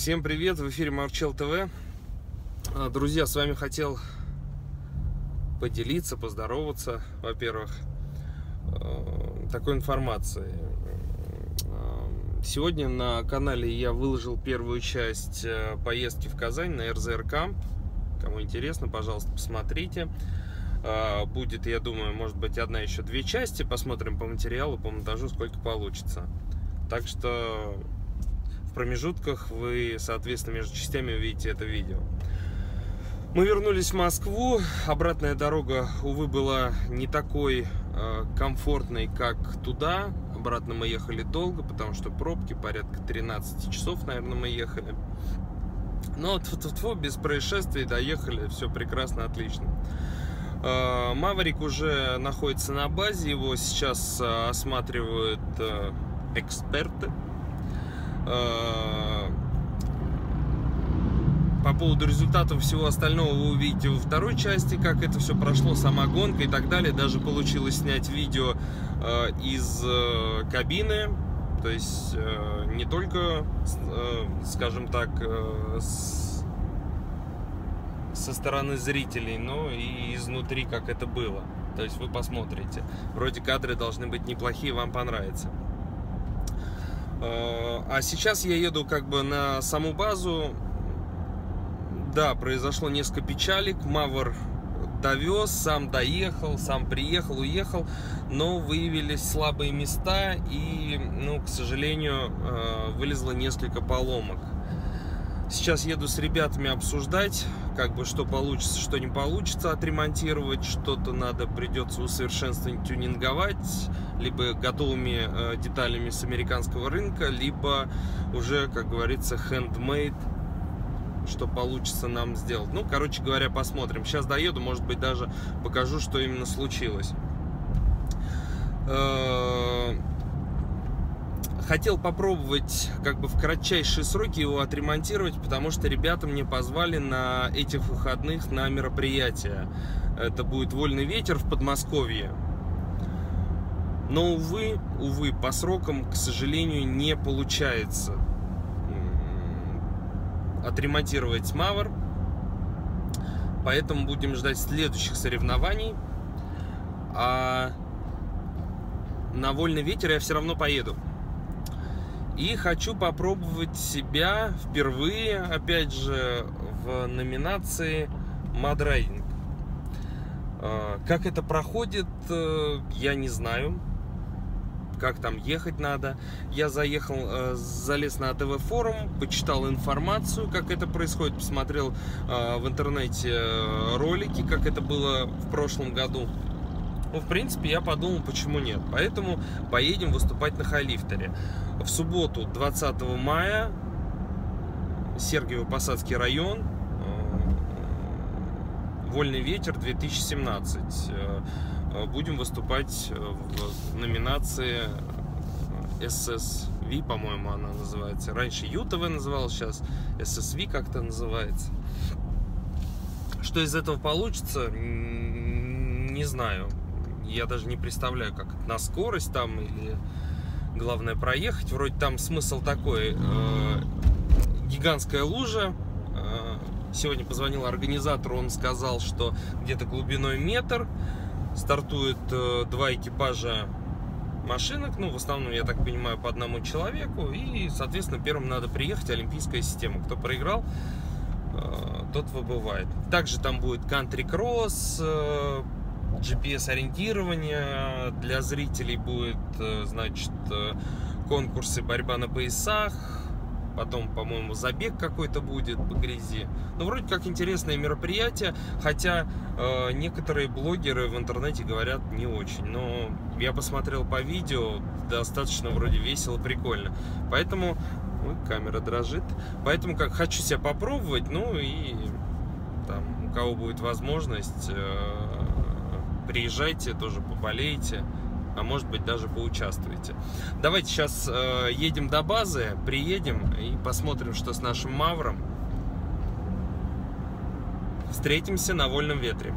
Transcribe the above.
Всем привет, в эфире Мавчел ТВ. Друзья, с вами хотел поделиться, поздороваться, во-первых, такой информацией. Сегодня на канале я выложил первую часть поездки в Казань на РЗР-камп. Кому интересно, пожалуйста, посмотрите. Будет, я думаю, может быть, одна-две части. Посмотрим по материалу, по монтажу, сколько получится. Так что в промежутках вы, соответственно, между частями увидите это видео. Мы вернулись в Москву. Обратная дорога, увы, была не такой комфортной, как туда. Обратно мы ехали долго, потому что пробки, порядка 13 часов, наверное, мы ехали. Но без происшествий доехали, все прекрасно, отлично. Маврик уже находится на базе, его сейчас осматривают эксперты. По поводу результатов всего остального вы увидите во второй части, как это все прошло, сама гонка и так далее. Даже получилось снять видео из кабины, то есть не только, скажем так, со стороны зрителей, но и изнутри, как это было. То есть вы посмотрите. Вроде кадры должны быть неплохие, вам понравится. А сейчас я еду как бы на саму базу. Да, произошло несколько печалек. Мавр довез, сам доехал, сам приехал, уехал. Но выявились слабые места и, к сожалению, вылезло несколько поломок. Сейчас еду с ребятами обсуждать, как бы, что получится, что не получится отремонтировать. Что-то придется усовершенствовать, тюнинговать, либо готовыми деталями с американского рынка, либо уже, как говорится, handmade, что получится нам сделать. Короче говоря, посмотрим. Сейчас доеду, может быть, даже покажу, что именно случилось. Хотел попробовать как бы в кратчайшие сроки его отремонтировать, потому что ребята мне позвали на этих выходных на мероприятие. Это будет «Вольный ветер» в Подмосковье. Но, увы, по срокам, к сожалению, не получается отремонтировать Мавр. Поэтому будем ждать следующих соревнований. А на «Вольный ветер» я все равно поеду. И хочу попробовать себя впервые, опять же, в номинации Мадрайдинг. Как это проходит, я не знаю. Как там ехать надо. Я залез на АТВ форум, почитал информацию, как это происходит, посмотрел в интернете ролики, как это было в прошлом году. В принципе, я подумал, почему нет. Поэтому поедем выступать на Хайлифтере. В субботу, 20 мая, Сергиево-Посадский район, «Вольный ветер» 2017. Будем выступать в номинации SSV, по-моему, она называется. Раньше ЮТВ называлась, сейчас SSV как-то называется. Что из этого получится, не знаю. Я даже не представляю, как это, на скорость там или главное проехать. Вроде там смысл такой: гигантская лужа. Сегодня позвонил организатору, он сказал, что где-то глубиной метр. Стартует 2 экипажа машинок, в основном, я так понимаю, по одному человеку. И, соответственно, первым надо приехать, олимпийская система. Кто проиграл, тот выбывает. Также там будет кантри-кросс, GPS-ориентирование, для зрителей будет, значит, конкурсы борьба на поясах, потом, по-моему, забег какой-то будет по грязи. Вроде как интересное мероприятие, хотя некоторые блогеры в интернете говорят не очень. Но я посмотрел по видео, достаточно вроде весело, прикольно. Поэтому, камера дрожит, поэтому как хочу себя попробовать, и там, у кого будет возможность, приезжайте, тоже поболейте, а может быть даже поучаствуйте. Давайте сейчас едем до базы, приедем и посмотрим, что с нашим Мавром. Встретимся на «Вольном ветре».